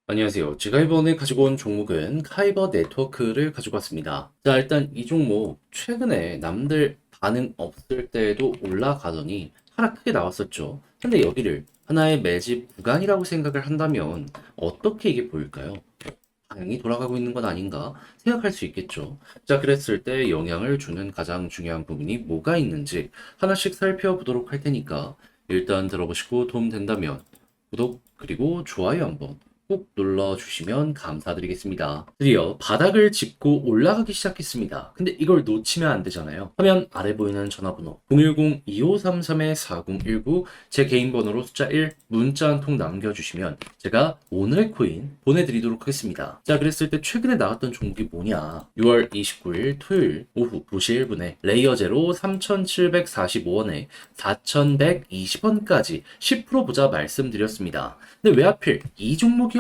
안녕하세요. 제가 이번에 가지고 온 종목은 카이버 네트워크를 가지고 왔습니다. 자, 일단 이 종목 최근에 남들 반응 없을 때에도 올라가더니 하락 크게 나왔었죠. 근데 여기를 하나의 매집 구간이라고 생각을 한다면 어떻게 이게 보일까요? 반응이 돌아가고 있는 건 아닌가 생각할 수 있겠죠. 자, 그랬을 때 영향을 주는 가장 중요한 부분이 뭐가 있는지 하나씩 살펴보도록 할 테니까 일단 들어보시고 도움 된다면 구독 그리고 좋아요 한번 꼭 눌러주시면 감사드리겠습니다. 드디어 바닥을 짚고 올라가기 시작했습니다. 근데 이걸 놓치면 안 되잖아요. 화면 아래 보이는 전화번호 010-2533-4019 제 개인 번호로 숫자 1 문자 한 통 남겨주시면 제가 오늘의 코인 보내드리도록 하겠습니다. 자, 그랬을 때 최근에 나왔던 종목이 뭐냐? 6월 29일 토요일 오후 2시 1분에 레이어 제로 3,745원에 4,120원까지 10% 보자 말씀드렸습니다. 근데 왜 하필 이 종목이었냐?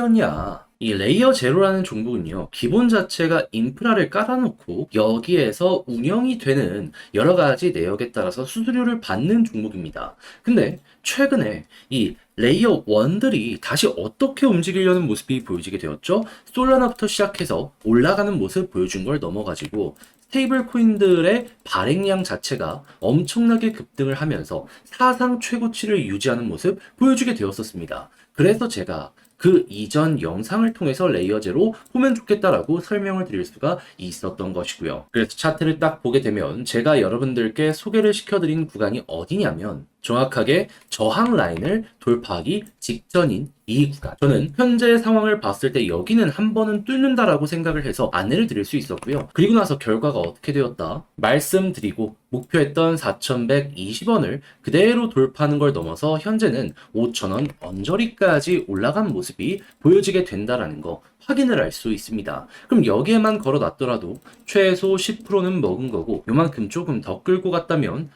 이 레이어 제로라는 종목은요, 기본 자체가 인프라를 깔아놓고 여기에서 운영이 되는 여러 가지 내역에 따라서 수수료를 받는 종목입니다. 근데 최근에 이 레이어 1들이 다시 어떻게 움직이려는 모습이 보여지게 되었죠? 솔라나부터 시작해서 올라가는 모습 보여준 걸 넘어가지고 스테이블 코인들의 발행량 자체가 엄청나게 급등을 하면서 사상 최고치를 유지하는 모습 보여주게 되었었습니다. 그래서 제가 그 이전 영상을 통해서 레이어제로 보면 좋겠다라고 설명을 드릴 수가 있었던 것이고요. 그래서 차트를 딱 보게 되면 제가 여러분들께 소개를 시켜드린 구간이 어디냐면 정확하게 저항 라인을 돌파하기 직전인 이 구간. 저는 현재 상황을 봤을 때 여기는 한 번은 뚫는다라고 생각을 해서 안내를 드릴 수 있었고요. 그리고 나서 결과가 어떻게 되었다? 말씀드리고 목표했던 4,120원을 그대로 돌파하는 걸 넘어서 현재는 5,000원 언저리까지 올라간 모습이 보여지게 된다라는 거 확인을 할 수 있습니다. 그럼 여기에만 걸어놨더라도 최소 10%는 먹은 거고 요만큼 조금 더 끌고 갔다면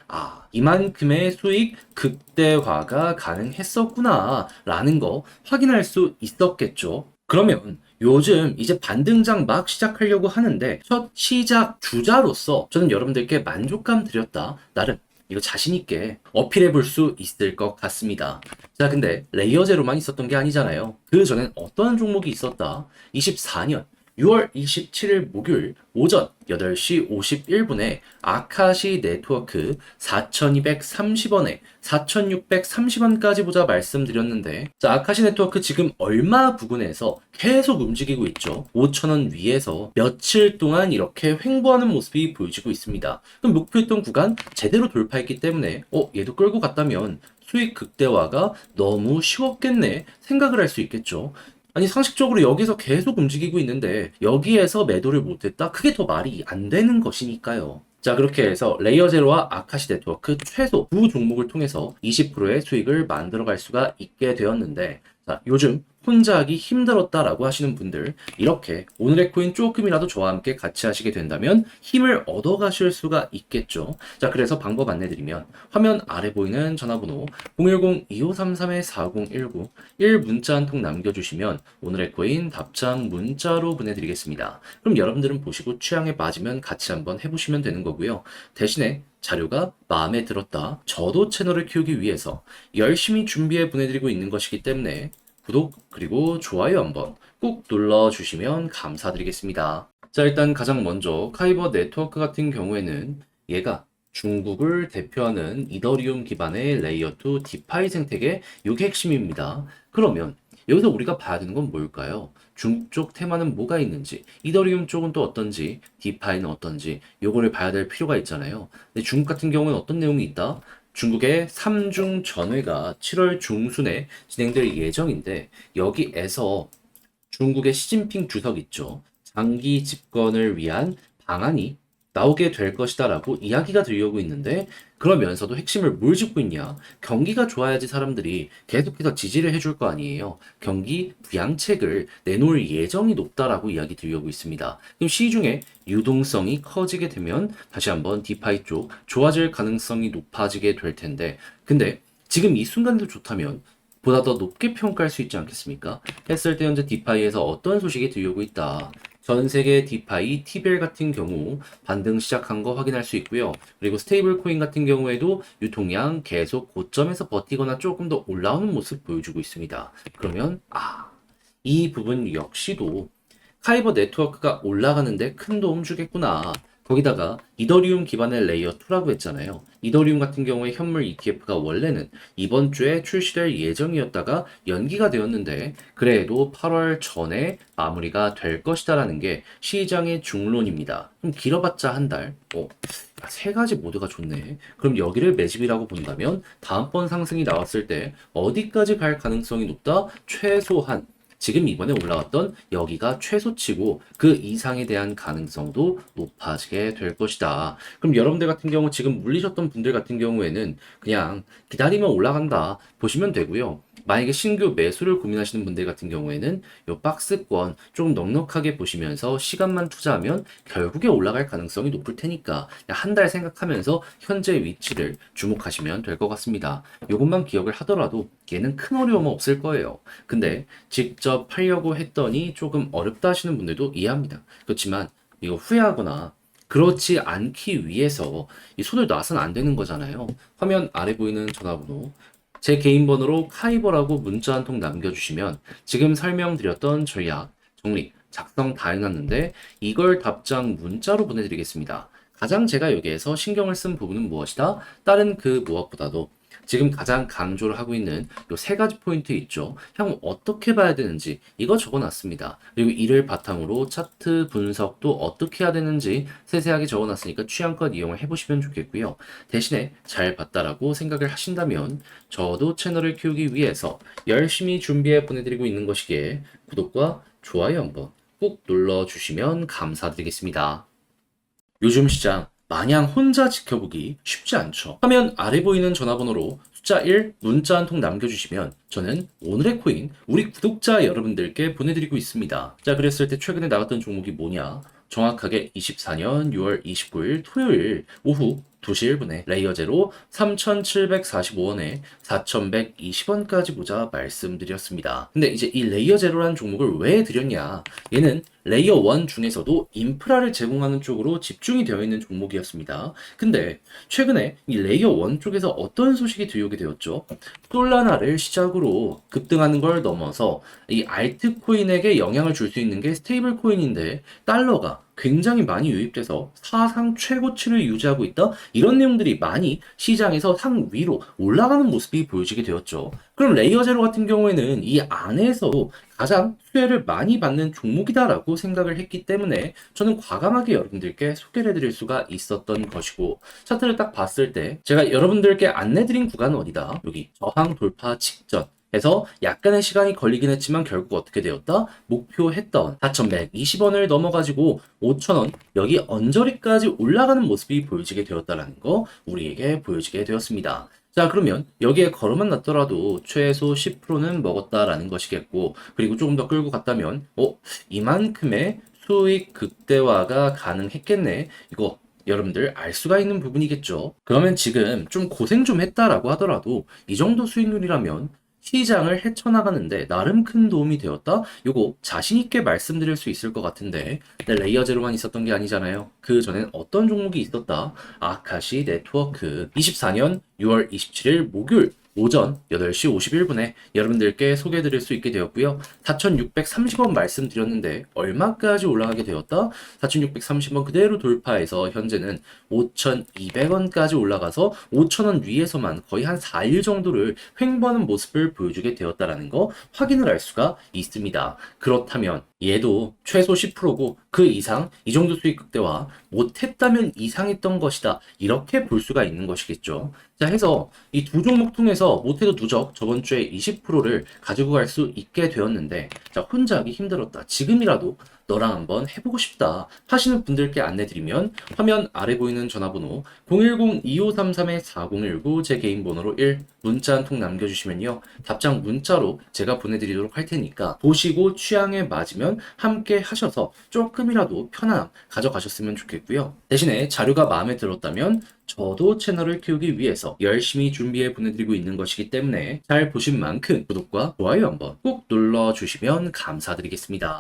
이만큼의 수익 극대화가 가능했었구나 라는 거 확인할 수 있었겠죠. 그러면 요즘 이제 반등장 막 시작하려고 하는데 첫 시작 주자로서 저는 여러분들께 만족감 드렸다. 나름 이거 자신있게 어필해 볼 수 있을 것 같습니다. 자, 근데 레이어제로만 있었던 게 아니잖아요. 그 전엔 어떤 종목이 있었다? 24년 6월 27일 목요일 오전 8시 51분에 아카시 네트워크 4,230원에 4,630원까지 보자 말씀드렸는데, 자, 아카시 네트워크 지금 얼마 부근에서 계속 움직이고 있죠. 5,000원 위에서 며칠 동안 이렇게 횡보하는 모습이 보여지고 있습니다. 그럼 목표했던 구간 제대로 돌파했기 때문에 얘도 끌고 갔다면 수익 극대화가 너무 쉬웠겠네 생각을 할 수 있겠죠. 아니, 상식적으로 여기서 계속 움직이고 있는데 여기에서 매도를 못했다? 그게 더 말이 안 되는 것이니까요. 자, 그렇게 해서 레이어제로와 아카시 네트워크 최소 두 종목을 통해서 20%의 수익을 만들어갈 수가 있게 되었는데, 자, 요즘 혼자 하기 힘들었다라고 하시는 분들, 이렇게 오늘의 코인 조금이라도 저와 함께 같이 하시게 된다면 힘을 얻어 가실 수가 있겠죠. 자, 그래서 방법 안내드리면 화면 아래 보이는 전화번호 010-2533-4019 1 문자 한 통 남겨주시면 오늘의 코인 답장 문자로 보내드리겠습니다. 그럼 여러분들은 보시고 취향에 맞으면 같이 한번 해보시면 되는 거고요. 대신에 자료가 마음에 들었다. 저도 채널을 키우기 위해서 열심히 준비해 보내드리고 있는 것이기 때문에 구독 그리고 좋아요 한번 꾹 눌러주시면 감사드리겠습니다. 자, 일단 가장 먼저 카이버 네트워크 같은 경우에는 얘가 중국을 대표하는 이더리움 기반의 레이어2 디파이 생태계 이게 핵심입니다. 그러면 여기서 우리가 봐야 되는 건 뭘까요? 중국 쪽 테마는 뭐가 있는지, 이더리움 쪽은 또 어떤지, 디파이는 어떤지 요거를 봐야 될 필요가 있잖아요. 근데 중국 같은 경우는 어떤 내용이 있다? 중국의 3중 전회가 7월 중순에 진행될 예정인데 여기에서 중국의 시진핑 주석 있죠. 장기 집권을 위한 방안이 나오게 될 것이다라고 이야기가 들려오고 있는데, 그러면서도 핵심을 뭘 짚고 있냐? 경기가 좋아야지 사람들이 계속해서 지지를 해줄 거 아니에요. 경기 부양책을 내놓을 예정이 높다라고 이야기 들려오고 있습니다. 그럼 시중에 유동성이 커지게 되면 다시 한번 디파이 쪽 좋아질 가능성이 높아지게 될 텐데, 근데 지금 이 순간도 좋다면 보다 더 높게 평가할 수 있지 않겠습니까? 했을 때 현재 디파이에서 어떤 소식이 들려오고 있다. 전 세계 디파이, 티벨 같은 경우 반등 시작한 거 확인할 수 있고요. 그리고 스테이블 코인 같은 경우에도 유통량 계속 고점에서 버티거나 조금 더 올라오는 모습 보여주고 있습니다. 그러면 이 부분 역시도 카이버 네트워크가 올라가는데 큰 도움 주겠구나. 거기다가 이더리움 기반의 레이어 2라고 했잖아요. 이더리움 같은 경우에 현물 ETF가 원래는 이번 주에 출시될 예정이었다가 연기가 되었는데 그래도 8월 전에 마무리가 될 것이다라는 게 시장의 중론입니다. 좀 길어봤자 한 달. 세 가지 모두가 좋네. 그럼 여기를 매집이라고 본다면 다음번 상승이 나왔을 때 어디까지 갈 가능성이 높다? 최소한 지금 이번에 올라왔던 여기가 최소치고 그 이상에 대한 가능성도 높아지게 될 것이다. 그럼 여러분들 같은 경우 지금 물리셨던 분들 같은 경우에는 그냥 기다리면 올라간다 보시면 되고요. 만약에 신규 매수를 고민하시는 분들 같은 경우에는 이 박스권 조금 넉넉하게 보시면서 시간만 투자하면 결국에 올라갈 가능성이 높을 테니까 한 달 생각하면서 현재 위치를 주목하시면 될 것 같습니다. 이것만 기억을 하더라도 얘는 큰 어려움은 없을 거예요. 근데 직접 하려고 했더니 조금 어렵다 하시는 분들도 이해합니다. 그렇지만 이거 후회하거나 그렇지 않기 위해서 이 손을 놔서는 안 되는 거잖아요. 화면 아래 보이는 전화번호 제 개인 번호로 카이버라고 문자 한 통 남겨주시면 지금 설명드렸던 전략 정리 작성 다 해놨는데 이걸 답장 문자로 보내드리겠습니다. 가장 제가 여기에서 신경을 쓴 부분은 무엇이다? 다른 그 무엇보다도 지금 가장 강조를 하고 있는 요 세 가지 포인트 있죠. 향후 어떻게 봐야 되는지 이거 적어놨습니다. 그리고 이를 바탕으로 차트 분석도 어떻게 해야 되는지 세세하게 적어놨으니까 취향껏 이용을 해보시면 좋겠고요. 대신에 잘 봤다라고 생각을 하신다면 저도 채널을 키우기 위해서 열심히 준비해 보내드리고 있는 것이기에 구독과 좋아요 한번 꼭 눌러주시면 감사드리겠습니다. 요즘 시장 마냥 혼자 지켜보기 쉽지 않죠. 화면 아래 보이는 전화번호로 숫자 1 문자 한 통 남겨주시면 저는 오늘의 코인 우리 구독자 여러분들께 보내드리고 있습니다. 자, 그랬을 때 최근에 나갔던 종목이 뭐냐? 정확하게 24년 6월 29일 토요일 오후 2시 1분에 레이어 제로 3,745원에 4,120원까지 보자 말씀드렸습니다. 근데 이제 이 레이어 제로라는 종목을 왜 드렸냐? 얘는 레이어 1 중에서도 인프라를 제공하는 쪽으로 집중이 되어 있는 종목이었습니다. 근데 최근에 이 레이어 1 쪽에서 어떤 소식이 들려오게 되었죠? 솔라나를 시작으로 급등하는 걸 넘어서 이 알트코인에게 영향을 줄 수 있는 게 스테이블 코인인데 달러가 굉장히 많이 유입돼서 사상 최고치를 유지하고 있다. 이런 내용들이 많이 시장에서 상위로 올라가는 모습이 보여지게 되었죠. 그럼 레이어 제로 같은 경우에는 이 안에서도 가장 수혜를 많이 받는 종목이다라고 생각을 했기 때문에 저는 과감하게 여러분들께 소개를 해드릴 수가 있었던 것이고 차트를 딱 봤을 때 제가 여러분들께 안내드린 구간은 어디다? 여기 저항 돌파 직전 해서 약간의 시간이 걸리긴 했지만 결국 어떻게 되었다? 목표했던 4,120원을 넘어가지고 5,000원 여기 언저리까지 올라가는 모습이 보여지게 되었다는 거 우리에게 보여지게 되었습니다. 자, 그러면 여기에 걸어만 놨더라도 최소 10%는 먹었다라는 것이겠고 그리고 조금 더 끌고 갔다면 이만큼의 수익 극대화가 가능했겠네. 이거 여러분들 알 수가 있는 부분이겠죠. 그러면 지금 좀 고생 좀 했다라고 하더라도 이 정도 수익률이라면 시장을 헤쳐나가는데 나름 큰 도움이 되었다? 요거 자신있게 말씀드릴 수 있을 것 같은데 레이어 제로만 있었던 게 아니잖아요. 그 전엔 어떤 종목이 있었다? 아카시 네트워크 24년 6월 27일 목요일 오전 8시 51분에 여러분들께 소개해드릴 수 있게 되었고요. 4,630원 말씀드렸는데 얼마까지 올라가게 되었다? 4,630원 그대로 돌파해서 현재는 5,200원까지 올라가서 5,000원 위에서만 거의 한 4일 정도를 횡보하는 모습을 보여주게 되었다는 거 확인을 할 수가 있습니다. 그렇다면 얘도 최소 10%고 그 이상 이 정도 수익 극대화 못했다면 이상했던 것이다. 이렇게 볼 수가 있는 것이겠죠. 자, 해서 이 두 종목 통해서 못해도 누적 저번 주에 20%를 가지고 갈 수 있게 되었는데 자, 혼자 하기 힘들었다. 지금이라도 너랑 한번 해보고 싶다 하시는 분들께 안내드리면 화면 아래 보이는 전화번호 010-2533-4019 제 개인 번호로 1 문자 한 통 남겨주시면요. 답장 문자로 제가 보내드리도록 할 테니까 보시고 취향에 맞으면 함께 하셔서 조금이라도 편안함 가져가셨으면 좋겠고요. 대신에 자료가 마음에 들었다면 저도 채널을 키우기 위해서 열심히 준비해 보내드리고 있는 것이기 때문에 잘 보신 만큼 구독과 좋아요 한번 꼭 눌러주시면 감사드리겠습니다.